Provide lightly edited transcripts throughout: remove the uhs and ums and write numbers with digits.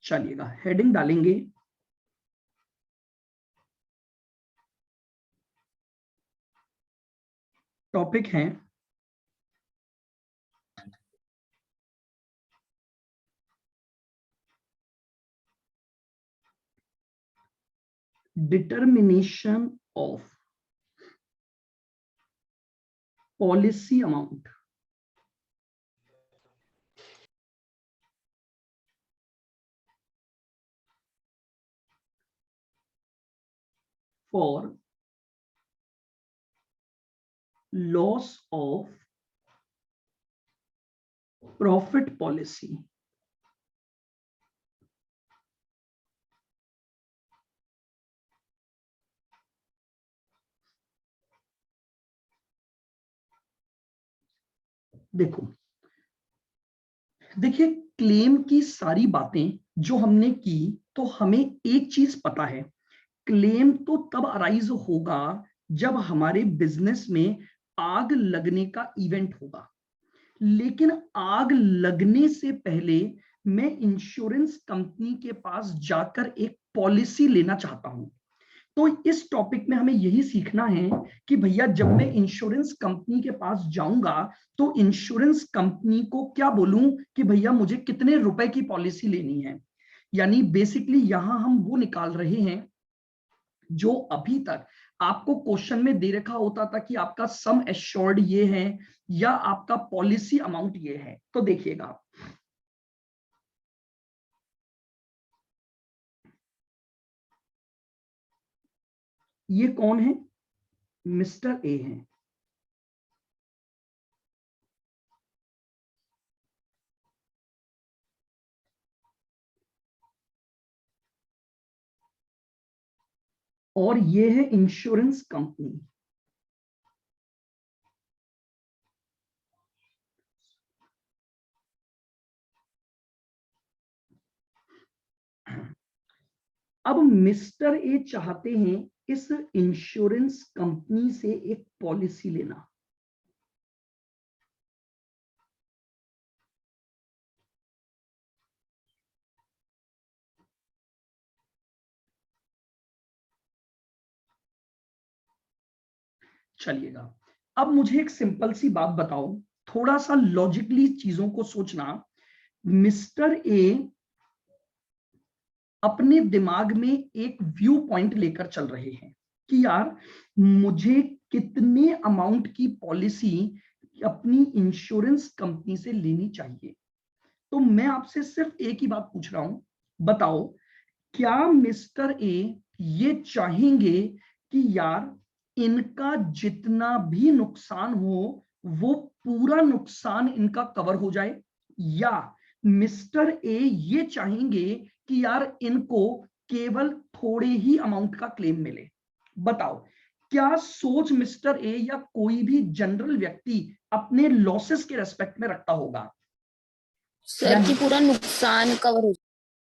चलिएगा हेडिंग डालेंगे, टॉपिक है determination of policy amount for loss of profit policy. देखिए क्लेम की सारी बातें जो हमने की, तो हमें एक चीज पता है, क्लेम तो तब अराइज होगा जब हमारे बिजनेस में आग लगने का इवेंट होगा। लेकिन आग लगने से पहले मैं इंश्योरेंस कंपनी के पास जाकर एक पॉलिसी लेना चाहता हूं। तो इस टॉपिक में हमें यही सीखना है कि भैया जब मैं इंश्योरेंस कंपनी के पास जाऊंगा तो इंश्योरेंस कंपनी को क्या बोलूं कि भैया मुझे कितने रुपए की पॉलिसी लेनी है। यानी बेसिकली यहां हम वो निकाल रहे हैं जो अभी तक आपको क्वेश्चन में दे रखा होता था कि आपका सम एश्योर्ड ये है या आपका पॉलिसी अमाउंट ये है। तो देखिएगा, ये कौन है? मिस्टर ए है। और ये है इंश्योरेंस कंपनी। अब मिस्टर ए चाहते हैं इस इंश्योरेंस कंपनी से एक पॉलिसी लेना। चलिएगा, अब मुझे एक सिंपल सी बात बताओ, थोड़ा सा लॉजिकली चीजों को सोचना। मिस्टर ए अपने दिमाग में एक व्यू पॉइंट लेकर चल रहे हैं कि यार मुझे कितने अमाउंट की पॉलिसी अपनी इंश्योरेंस कंपनी से लेनी चाहिए। तो मैं आपसे सिर्फ एक ही बात पूछ रहा हूं, बताओ क्या मिस्टर ए ये चाहेंगे कि यार इनका जितना भी नुकसान हो वो पूरा नुकसान इनका कवर हो जाए, या मिस्टर ए ये चाहेंगे कि यार इनको केवल थोड़े ही अमाउंट का क्लेम मिले? बताओ क्या सोच मिस्टर ए या कोई भी जनरल व्यक्ति अपने लॉसेस के रेस्पेक्ट में रखता होगा? सर कि पूरा नुकसान कवर हो।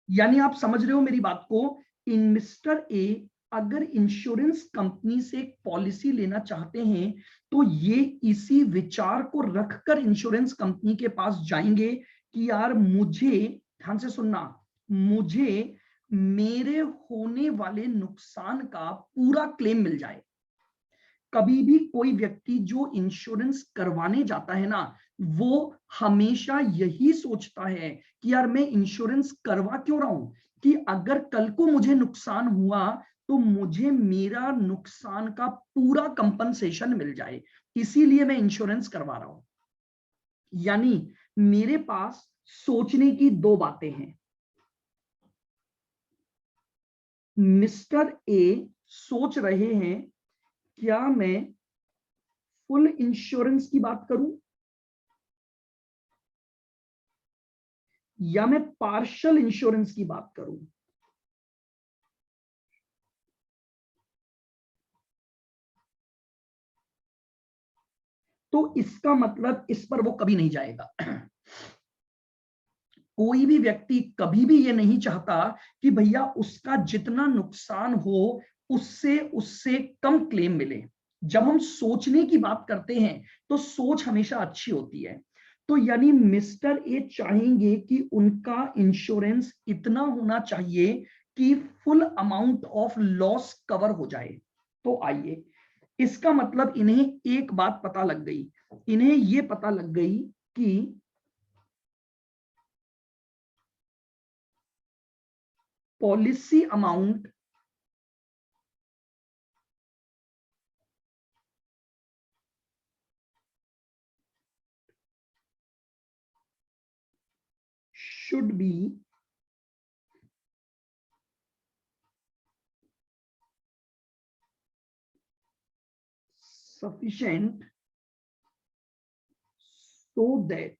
यानी आप समझ रहे हो मेरी बात को? इन मिस्टर ए अगर इंश्योरेंस कंपनी से एक पॉलिसी लेना चाहते हैं तो ये इसी विचार को रखकर इंश्योरेंस कंपनी के पास जाएंगे कि यार मुझे, ध्यान से सुनना, मुझे मेरे होने वाले नुकसान का पूरा क्लेम मिल जाए। कभी भी कोई व्यक्ति जो इंश्योरेंस करवाने जाता है ना, वो हमेशा यही सोचता है कि यार मैं इंश्योरेंस करवा क्यों रहा हूं, कि अगर कल को मुझे नुकसान हुआ तो मुझे मेरा नुकसान का पूरा कंपनसेशन मिल जाए, इसीलिए मैं इंश्योरेंस करवा रहा हूं। यानी मेरे पास सोचने की दो बातें हैं। मिस्टर ए सोच रहे हैं क्या मैं फुल इंश्योरेंस की बात करूं या मैं पार्शियल इंश्योरेंस की बात करूं। तो इसका मतलब इस पर वो कभी नहीं जाएगा। कोई भी व्यक्ति कभी भी ये नहीं चाहता कि भैया उसका जितना नुकसान हो उससे उससे कम क्लेम मिले। जब हम सोचने की बात करते हैं तो सोच हमेशा अच्छी होती है। तो यानी मिस्टर ए चाहेंगे कि उनका इंश्योरेंस इतना होना चाहिए कि full amount of loss cover हो जाए। तो आइए, इसका मतलब इन्हें एक बात पता लग गई, इन्हें ये पता लग गई कि policy amount should be sufficient so that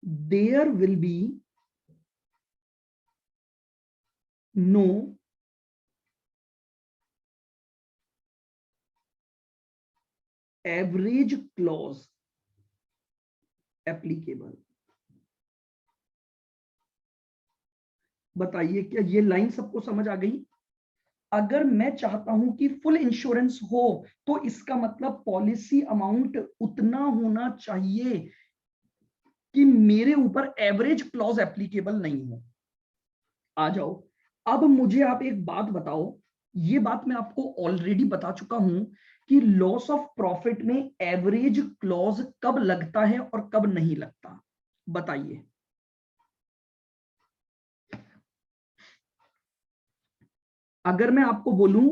there will be no average clause applicable। बताइए क्या ये लाइन सबको समझ आ गई? अगर मैं चाहता हूं कि फुल इंश्योरेंस हो तो इसका मतलब पॉलिसी अमाउंट उतना होना चाहिए कि मेरे ऊपर एवरेज क्लॉज एप्लीकेबल नहीं हो। आ जाओ, अब मुझे आप एक बात बताओ, ये बात मैं आपको ऑलरेडी बता चुका हूं कि लॉस ऑफ प्रॉफिट में एवरेज क्लॉज कब लगता है और कब नहीं लगता, बताइए। अगर मैं आपको बोलूं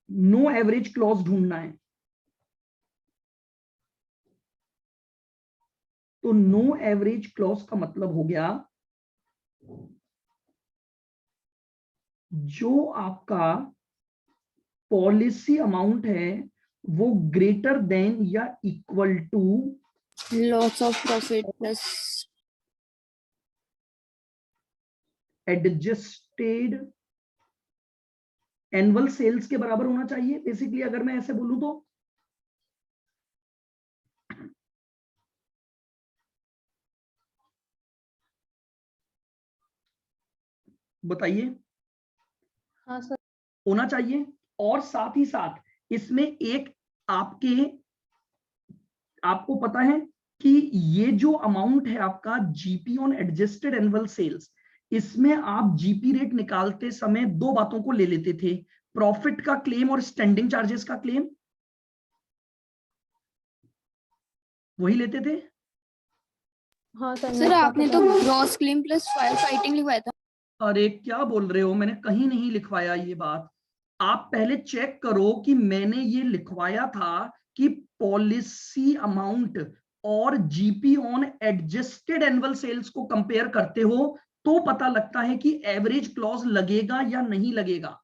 नो एवरेज क्लॉज ढूंढना है, तो नो एवरेज क्लॉज का मतलब हो गया जो आपका पॉलिसी अमाउंट है वो ग्रेटर देन या equal to loss of profit plus adjusted annual sales के बराबर होना चाहिए। बेसिकली अगर मैं ऐसे बोलूं तो बताइए, हाँ सर होना चाहिए। और साथ ही साथ इसमें एक आपको पता है कि ये जो अमाउंट है आपका GP on adjusted annual sales, इसमें आप जीपी रेट निकालते समय दो बातों को ले लेते थे, प्रॉफिट का क्लेम और स्टैंडिंग चार्जेस का क्लेम, वही लेते थे। हाँ सर आपने तो gross claim plus fire fighting लिखवाया था। अरे क्या बोल रहे हो, मैंने कहीं नहीं लिखवाया ये बात। आप पहले चेक करो कि मैंने ये लिखवाया था कि पॉलिसी अमाउंट और GP on adjusted annual sales को कंपेयर करते हो तो पता लगता है कि एवरेज क्लॉज लगेगा या नहीं लगेगा।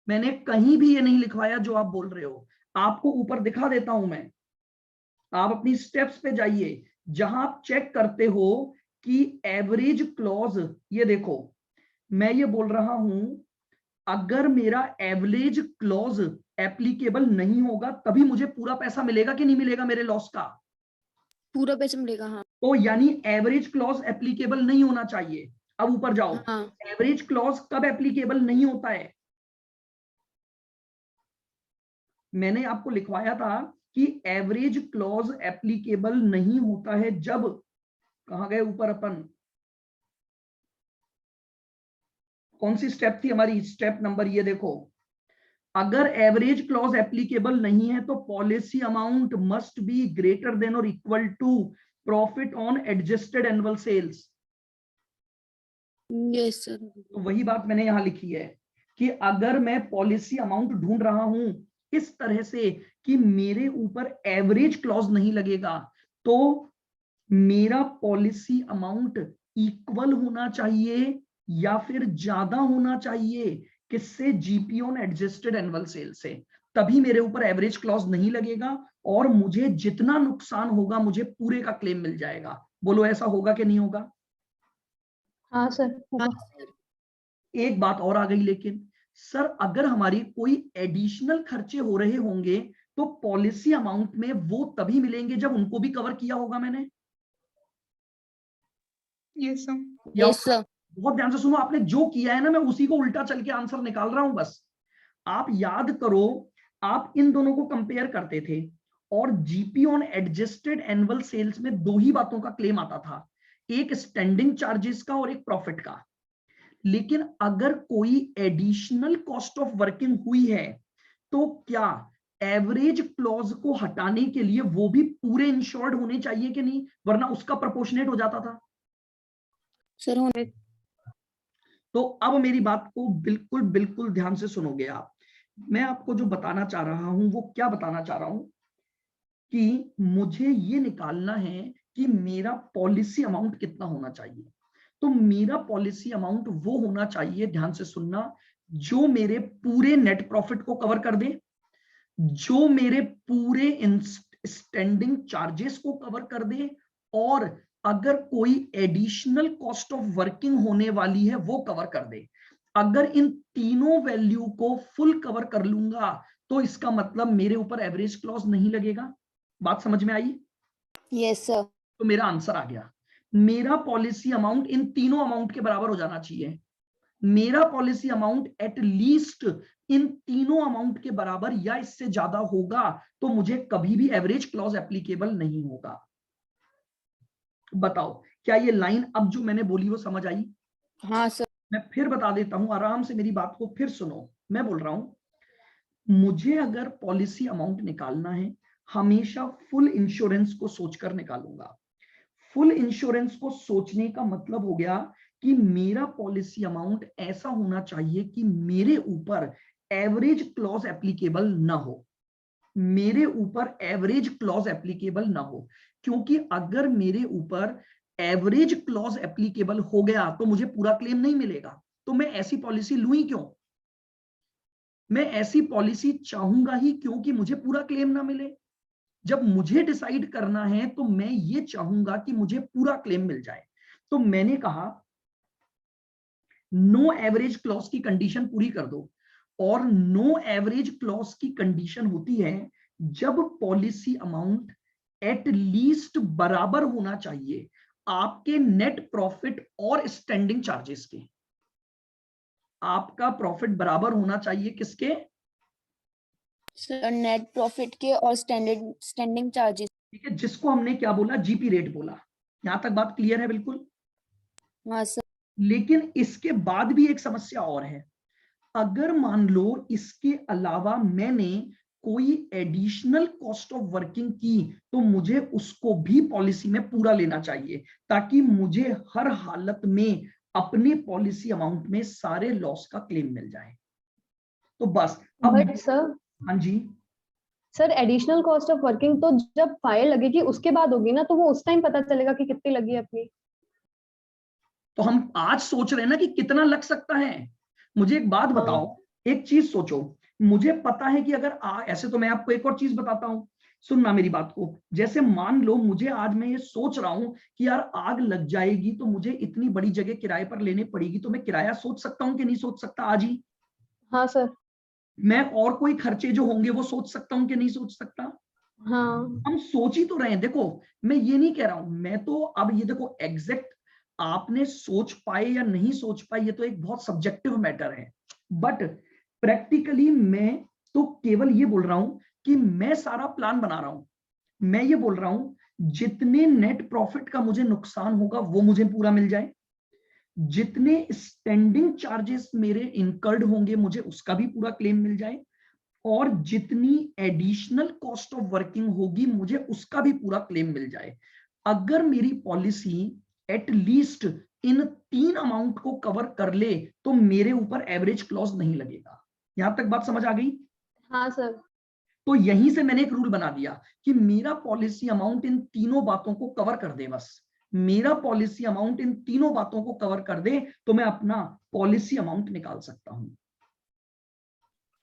मैंने कहीं भी ये नहीं लिखवाया जो आप बोल रहे हो। आपको ऊपर दिखा देता हूं मैं, आप अपनी स्टेप्स पे जाइए जहां आप चेक करते हो कि एवरेज क्लॉज, ये देखो मैं ये बोल रहा हूं अगर मेरा एवरेज क्लॉज एप्लीकेबल नहीं होगा तभी मुझे पूरा पैसा मिलेगा कि नहीं मिलेगा मेरे लॉस का? पूरा पैसा मिलेगा। हाँ तो यानी एवरेज क्लॉज एप्लीकेबल नहीं होना चाहिए। अब ऊपर जाओ, हाँ एवरेज क्लॉज कब एप्लीकेबल नहीं होता है? मैंने आपको लिखवाया था कि एवरेज क्लॉज एप्लीकेबल नहीं होता है जब, कहां गए ऊपर अपन, कौन सी स्टेप थी हमारी, स्टेप नंबर ये देखो, अगर एवरेज क्लॉज एप्लीकेबल नहीं है तो policy amount must be greater than और equal to profit on adjusted annual sales. Yes sir. तो वही बात मैंने यहां लिखी है कि अगर मैं पॉलिसी अमाउंट ढूंढ रहा हूं इस तरह से कि मेरे ऊपर एवरेज क्लॉज नहीं लगेगा तो मेरा पॉलिसी अमाउंट इक्वल होना चाहिए या फिर ज्यादा होना चाहिए, किससे? GP on adjusted annual sale से। तभी मेरे ऊपर एवरेज क्लॉज नहीं लगेगा और मुझे जितना नुकसान होगा मुझे पूरे का क्लेम मिल जाएगा। बोलो ऐसा होगा कि नहीं होगा? हाँ सर होगा। एक बात और आ गई, लेकिन सर अगर हमारी कोई एडिशनल खर्चे हो रहे होंगे तो पॉलिसी अमाउंट में वो तभी मिलेंगे जब उनको भी कवर किया होगा मैंने। Yes sir. Yes sir. बहुत ध्यान से सुनो, आपने जो किया है ना मैं उसी को उल्टा चल के आंसर निकाल रहा हूं बस। आप याद करो आप इन दोनों को कंपेयर करते थे और GP on adjusted annual sales में दो ही बातों का क्लेम आता था, एक स्टैंडिंग चार्जेस का और एक प्रॉफिट का। लेकिन अगर कोई एडिशनल कॉस्ट ऑफ वर्किंग हुई है तो क्या एवरेज क्लॉज को हटाने के लिए वो भी पूरे इंश्योर्ड होने चाहिए कि नहीं, वरना उसका प्रोपोर्शनेट हो जाता था। सर होने। तो अब मेरी बात को बिल्कुल बिल्कुल ध्यान से सुनोगे आप। मैं आपको जो बताना चाह रहा हूं वो क्या बताना चाह रहा हूं कि मुझे ये निकालना है कि मेरा पॉलिसी अमाउंट कितना होना चाहिए। तो मेरा पॉलिसी अमाउंट वो होना चाहिए, ध्यान से सुनना, जो मेरे पूरे नेट प्रॉफिट को कवर कर दे, जो मेरे पूरे स्टैंडिंग चार्जेस को कवर कर दे, और अगर कोई एडिशनल कॉस्ट ऑफ वर्किंग होने वाली है वो कवर कर दे। अगर इन तीनों वैल्यू को फुल कवर कर लूंगा तो इसका मतलब मेरे ऊपर एवरेज क्लॉज नहीं लगेगा। बात समझ में आई? Yes sir. तो मेरा आंसर आ गया। मेरा पॉलिसी अमाउंट इन तीनों अमाउंट के बराबर हो जाना चाहिए। मेरा policy amount at least in तीनों अमाउंट के बराबर या इससे ज्यादा होगा तो मुझे कभी भी एवरेज क्लॉज एप्लीकेबल नहीं होगा। बताओ क्या ये लाइन अब जो मैंने बोली वो समझ आई? हाँ सर। मैं फिर बता देता हूं, आराम से मेरी बात को फिर सुनो। मैं बोल रहा हूं, मुझे अगर पॉलिसी अमाउंट निकालना है हमेशा फुल इंश्योरेंस को सोचकर निकालूंगा। फुल इंश्योरेंस को सोचने का मतलब हो गया कि मेरा पॉलिसी अमाउंट ऐसा होना चाहिए कि मेरे ऊपर एवरेज क्लॉज एप्लीकेबल ना हो, मेरे ऊपर एवरेज क्लॉज एप्लीकेबल ना हो। क्योंकि अगर मेरे ऊपर एवरेज क्लॉज एप्लीकेबल हो गया तो मुझे पूरा क्लेम नहीं मिलेगा। तो मैं ऐसी पॉलिसी लूं ही क्यों? मैं ऐसी पॉलिसी चाहूंगा ही क्योंकि मुझे पूरा क्लेम ना मिले। जब मुझे डिसाइड करना है तो मैं ये चाहूंगा कि मुझे पूरा क्लेम मिल जाए। तो मैंने कहा नो एवरेज क्लॉज की कंडीशन पूरी कर दो। और नो एवरेज क्लॉज की कंडीशन होती है जब पॉलिसी अमाउंट एट लीस्ट बराबर होना चाहिए आपके नेट प्रॉफिट और स्टैंडिंग चार्जेस के। आपका प्रॉफिट बराबर होना चाहिए किसके? सर नेट प्रॉफिट के और स्टैंडिंग चार्जेस। ठीक है, जिसको हमने क्या बोला, जीपी रेट बोला। यहां तक बात क्लियर है? बिल्कुल। हाँ सर। लेकिन इसके बाद भी एक समस्या और है। अगर मान लो इसके अलावा मैंने कोई एडिशनल कॉस्ट ऑफ वर्किंग की तो मुझे उसको भी पॉलिसी में पूरा लेना चाहिए ताकि मुझे हर हालत में अपने पॉलिसी अमाउंट में सारे लॉस का क्लेम मिल जाए। तो बस अब बट सर, हाँ जी, sir additional cost of working तो जब फाइल लगेगी उसके बाद होगी ना, तो वो उस टाइम पता चलेगा कि कितनी लगी है अपनी। तो हम आज सोच रहे हैं ना कि कितना लग सकता है। मुझे एक बात बताओ, हाँ। एक चीज सोचो। मुझे पता है कि अगर ऐसे तो मैं आपको एक और चीज बताता हूं, सुनना मेरी बात को। जैसे मान लो मुझे आज मैं ये सोच रहा हूं कि यार आग लग जाएगी तो मुझे इतनी बड़ी जगह किराए पर लेनी पड़ेगी, तो मैं किराया सोच सकता हूं कि नहीं सोच सकता आज ही? हाँ सर। मैं और कोई खर्चे जो होंगे वो सोच सकता हूं कि नहीं सोच सकता? हाँ। हम सोच ही तो रहे हैं। देखो मैं ये नहीं कह रहा हूं, मैं तो अब ये देखो एग्जैक्ट आपने सोच पाए या नहीं सोच पाए ये तो एक बहुत सब्जेक्टिव मैटर है। बट प्रैक्टिकली मैं तो केवल ये बोल रहा हूं कि मैं सारा प्लान बना रहा हूं। मैं ये बोल रहा हूं जितने नेट प्रॉफिट का मुझे नुकसान होगा वो मुझे पूरा मिल जाए, जितने स्टैंडिंग चार्जेस मेरे इनकर्ड होंगे मुझे उसका भी पूरा क्लेम मिल जाए, और जितनी एडिशनल कॉस्ट ऑफ वर्किंग होगी मुझे उसका भी पूरा क्लेम मिल जाए। अगर मेरी पॉलिसी एट लीस्ट इन तीन अमाउंट को कवर कर ले तो मेरे ऊपर एवरेज क्लॉज नहीं लगेगा। यहां तक बात समझ आ गई? हाँ सर। तो यहीं से मैंने एक रूल बना दिया कि मेरा पॉलिसी अमाउंट इन तीनों बातों को कवर कर दे। बस मेरा पॉलिसी अमाउंट इन तीनों बातों को कवर कर दे तो मैं अपना पॉलिसी अमाउंट निकाल सकता हूं।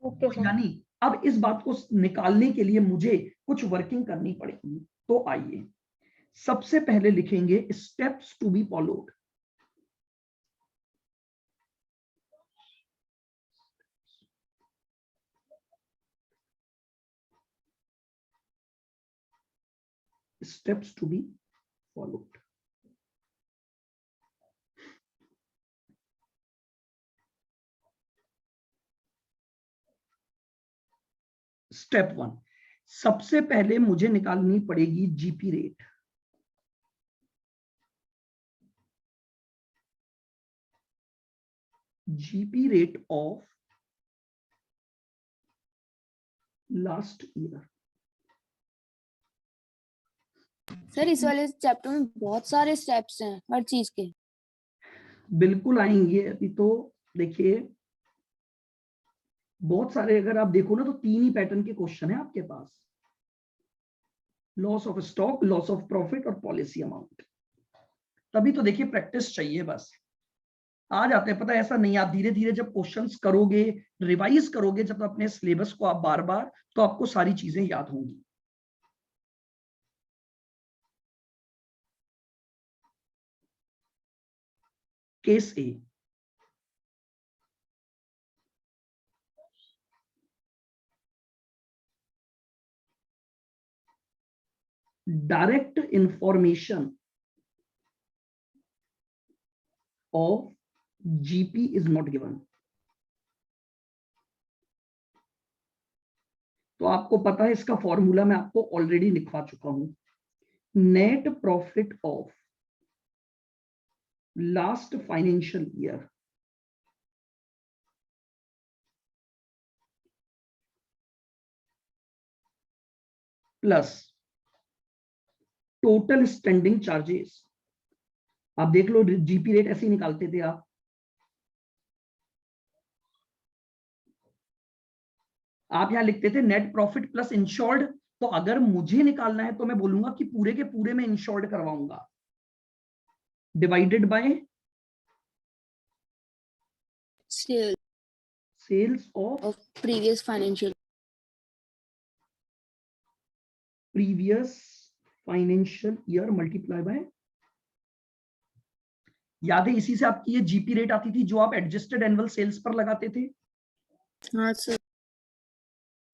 ओके तो सर। यानी अब इस बात को निकालने के लिए मुझे कुछ वर्किंग करनी पड़ेगी। तो आइए सबसे पहले लिखेंगे steps to be followed. Steps to be followed. Step 1, सबसे पहले मुझे निकालनी पड़ेगी GP rate. GP rate of last year. Sir इस वाले चैप्टर में बहुत सारे स्टेप्स हैं हर चीज के। बिल्कुल आएंगे, अभी तो देखिए बहुत सारे, अगर आप देखो ना तो 3 ही पैटर्न के क्वेश्चन है आपके पास, loss of stock, loss of profit और पॉलिसी अमाउंट। तभी तो देखिए प्रैक्टिस चाहिए, बस आ जाते हैं। पता है ऐसा नहीं, आप धीरे धीरे जब क्वेश्चंस करोगे, रिवाइज करोगे जब अपने सिलेबस को आप बार बार, तो आपको सारी चीजें याद होंगी। Case A, direct information of GP is not given. तो आपको पता है इसका फॉर्मूला मैं आपको ऑलरेडी लिखवा चुका हूं, net profit of last financial year plus total standing charges. आप देख लो जीपी रेट ऐसे ही निकालते थे आप यहां लिखते थे नेट प्रॉफिट प्लस इंश्योर्ड। तो अगर मुझे निकालना है तो मैं बोलूंगा कि पूरे के पूरे में इंश्योर्ड करवाऊंगा, divided by sales of previous financial year multiply by, याद है इसी से आपकी ये जीपी रेट आती थी जो आप एडजस्टेड एनुअल सेल्स पर लगाते थे। हाँ सर।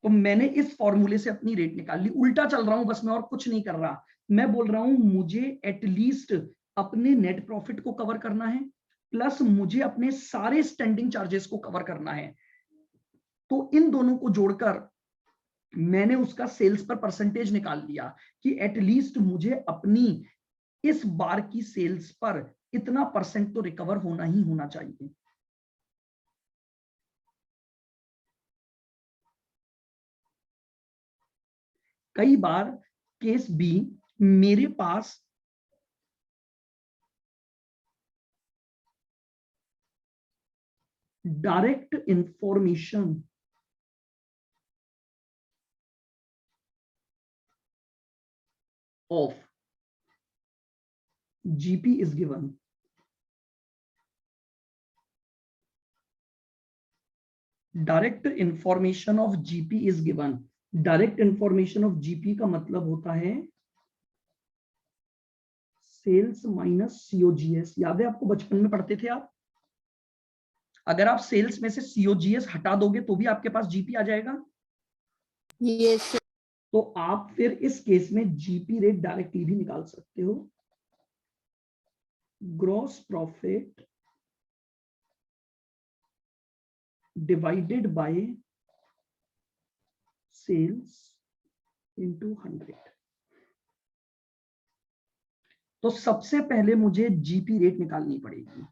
तो मैंने इस फॉर्मूले से अपनी रेट निकाल ली, उल्टा चल रहा हूं बस मैं, और कुछ नहीं कर रहा। मैं बोल रहा हूं मुझे एटलीस्ट अपने नेट प्रॉफिट को कवर करना है, प्लस मुझे अपने सारे स्टैंडिंग चार्जेस को कवर करना है। तो इन दोनों को जोड़कर मैंने उसका सेल्स पर परसेंटेज निकाल लिया कि एटलीस्ट मुझे अपनी इस बार की सेल्स पर इतना परसेंट तो रिकवर होना ही होना चाहिए। कई बार केस बी, मेरे पास direct information of GP is given. Direct information of GP is given. Direct information of GP का मतलब होता है सेल्स माइनस सीओजीएस। याद है आपको बचपन में पढ़ते थे आप, अगर आप सेल्स में से सीओजीएस हटा दोगे तो भी आपके पास जीपी आ जाएगा। यस। तो आप फिर इस केस में जीपी रेट डायरेक्टली भी निकाल सकते हो, gross profit divided by sales into 100। तो सबसे पहले मुझे जीपी रेट निकालनी पड़ेगी,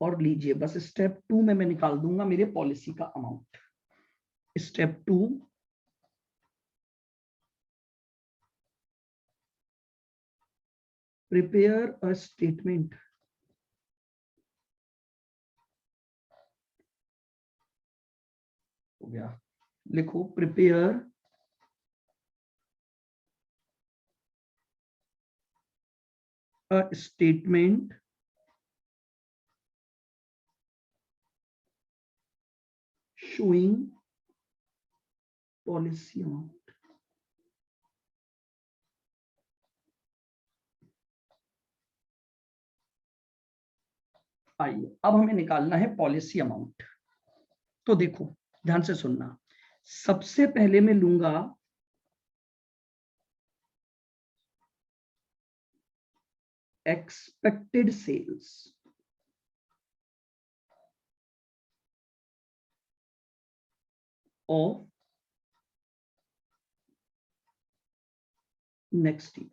और लीजिए बस स्टेप 2 में मैं निकाल दूंगा मेरे पॉलिसी का amount. Step 2, prepare a statement हो गया, लिखो prepare a statement showing policy amount। आइए अब हमें निकालना है पॉलिसी अमाउंट। तो देखो ध्यान से सुनना, सबसे पहले मैं लूंगा expected sales, of next year.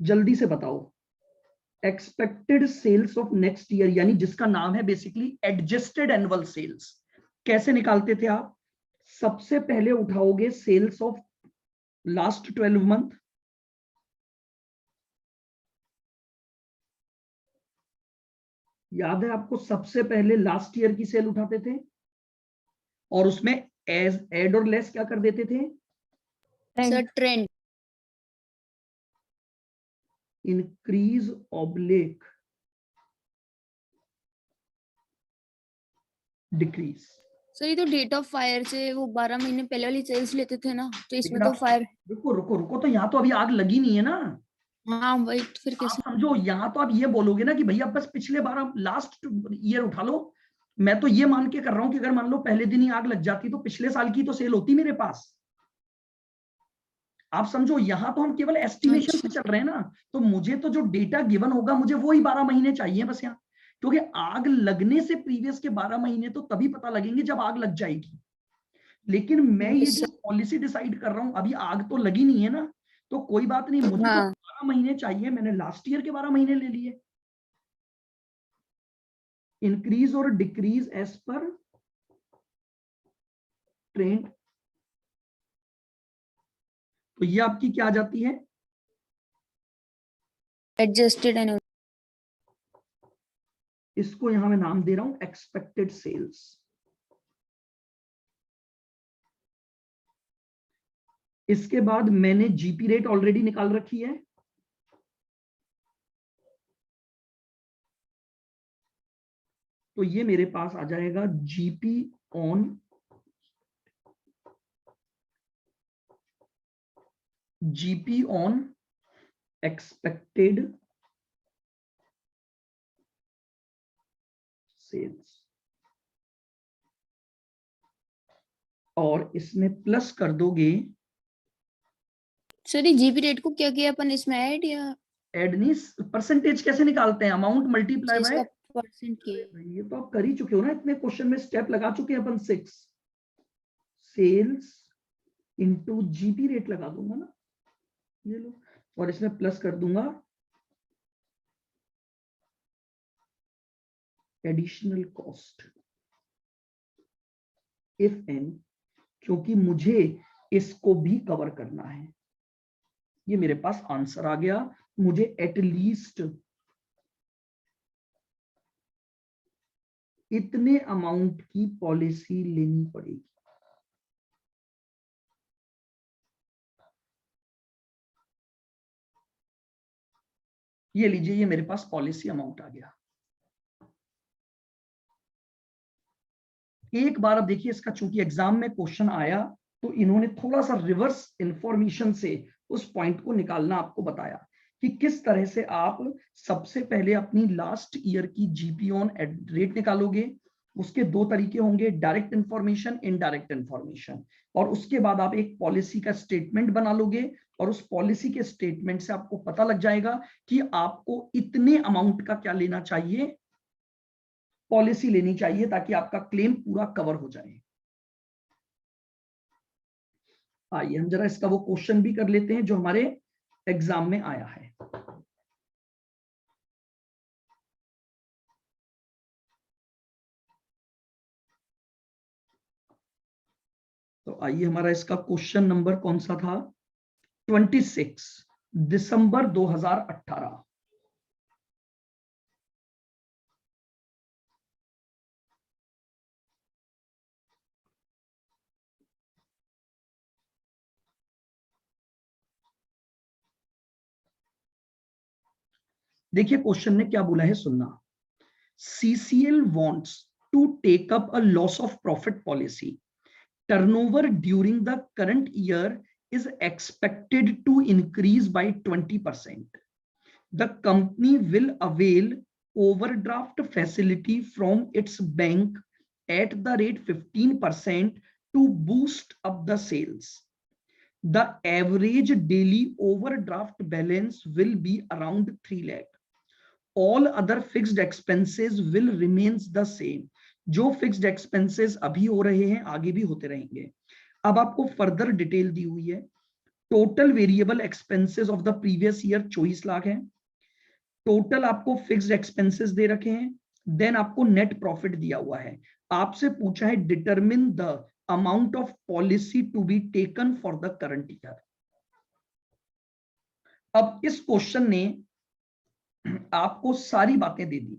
जल्दी से बताओ, expected sales of next year, यानी जिसका नाम है बेसिकली एडजस्टेड एनुअल सेल्स, कैसे निकालते थे आप? सबसे पहले उठाओगे सेल्स ऑफ लास्ट 12 मंथ, याद है आपको? सबसे पहले लास्ट ईयर की सेल उठाते थे और उसमें एज एड और लेस क्या कर देते थे? Sir trend, increase oblique decrease. Sir ये तो डेट ऑफ फायर से वो 12 महीने पहले वाली सेल्स लेते थे ना, तो इसमें लेकिन तो फायर। रुको रुको रुको, तो यहाँ तो अभी आग लगी नहीं है ना। हाँ वही तो, फिर आप कैसे? समझो, यहाँ तो आप ये बोलोगे ना कि भैया बस पिछले 12 लास्ट ईयर उठा लो। मैं तो ये मान के कर रहा हूं कि अगर मान लो पहले दिन ही आग लग जाती तो पिछले साल की तो सेल होती मेरे पास। आप समझो, यहाँ तो हम केवल एस्टिमेशन से चल रहे हैं ना, तो मुझे तो जो डेटा गिवन होगा मुझे वो ही 12 महीने चाहिए बस यहाँ, क्योंकि आग लगने से प्रीवियस के 12 महीने तो तभी पता लगेंगे जब आग लग जाएगी। लेकिन मैं ये जो पॉलिसी डिसाइड कर रहा हूं, अभी आग तो लगी नहीं है ना, तो कोई बात नहीं, मुझे तो 12 महीने चाहिए, मैंने लास्ट ईयर के 12 महीने ले लिए। इंक्रीज और डिक्रीज एज पर ट्रेंड, तो ये आपकी क्या आ जाती है? Adjusted annual. इसको यहां मैं नाम दे रहा हूं एक्सपेक्टेड सेल्स। इसके बाद मैंने जीपी रेट ऑलरेडी निकाल रखी है, तो ये मेरे पास आ जाएगा जीपी ऑन एक्सपेक्टेड सेल्स, और इसमें प्लस कर दोगे। सर ये जीपी रेट को क्या किया अपन इसमें ऐड या ऐड नहीं, परसेंटेज कैसे निकालते हैं? अमाउंट मल्टीप्लाई बाय परसेंट के? ये तो आप कर ही चुके हो ना, इतने क्वेश्चन में स्टेप लगा चुके हैं अपन। 6 सेल्स इंटू जीपी रेट लगा दूंगा ना, ये लो, और इसमें प्लस कर दूंगा एडिशनल कॉस्ट इफ एन, क्योंकि मुझे इसको भी कवर करना है। ये मेरे पास आंसर आ गया, मुझे एटलीस्ट इतने अमाउंट की पॉलिसी लेनी पड़ेगी। ये लीजिए, ये मेरे पास पॉलिसी अमाउंट आ गया। एक बार अब देखिए, इसका चूंकि एग्जाम में क्वेश्चन आया तो इन्होंने थोड़ा सा रिवर्स इंफॉर्मेशन से उस पॉइंट को निकालना आपको बताया कि किस तरह से आप सबसे पहले अपनी लास्ट ईयर की जीपी ऑन रेट निकालोगे। उसके 2 तरीके होंगे, डायरेक्ट इंफॉर्मेशन, इनडायरेक्ट इंफॉर्मेशन, और उसके बाद आप एक पॉलिसी का स्टेटमेंट बना लोगे, और उस पॉलिसी के स्टेटमेंट से आपको पता लग जाएगा कि आपको इतने अमाउंट का क्या लेना चाहिए, पॉलिसी लेनी चाहिए, ताकि आपका क्लेम पूरा कवर हो जाए। आइए हम जरा इसका वो क्वेश्चन भी कर लेते हैं जो हमारे एग्जाम में आया है। तो आइए, हमारा इसका क्वेश्चन नंबर कौन सा था? 26 दिसंबर 2018। देखिए क्वेश्चन ने क्या बोला है, सुनना। CCL wants to take up a loss of profit policy. Turnover during the current year is expected to increase by 20%. The company will avail overdraft facility from its bank at the rate 15% to boost up the sales. The average daily overdraft balance will be around 3 lakh. All other fixed expenses will remain the same. जो fixed expenses अभी हो रहे हैं आगे भी होते रहेंगे। अब आपको फर्दर डिटेल दी हुई है। Total variable expenses of the previous year 24 lakh है। टोटल आपको फिक्स्ड एक्सपेंसेस दे रखे हैं। देन आपको नेट प्रॉफिट दिया हुआ है। आपसे पूछा है determine the amount of policy to be taken for the current year. अब इस क्वेश्चन ने आपको सारी बातें दे दी,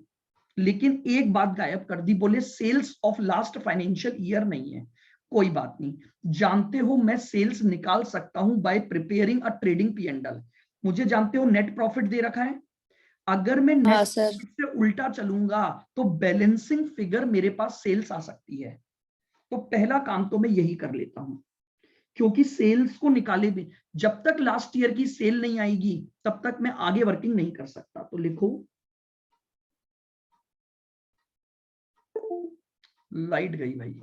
लेकिन एक बात गायब कर दी, बोले sales of last financial year नहीं है। कोई बात नहीं, जानते हो मैं सेल्स निकाल सकता हूं bye preparing a trading P&L। मुझे जानते हो नेट प्रॉफिट दे रखा है। अगर मैं नेट प्रॉफिट से उल्टा चलूंगा तो बैलेंसिंग फिगर मेरे पास सेल्स आ सकती है। तो पहला काम तो मैं यही कर लेता हूं, क्योंकि सेल्स को निकाले भी, जब तक लास्ट ईयर की सेल नहीं आएगी तब तक मैं आगे वर्किंग नहीं कर सकता। तो लिखो, लाइट गई भाई।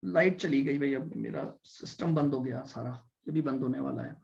लाइट चली गई भाई, अब मेरा सिस्टम बंद हो गया सारा, ये भी बंद होने वाला है।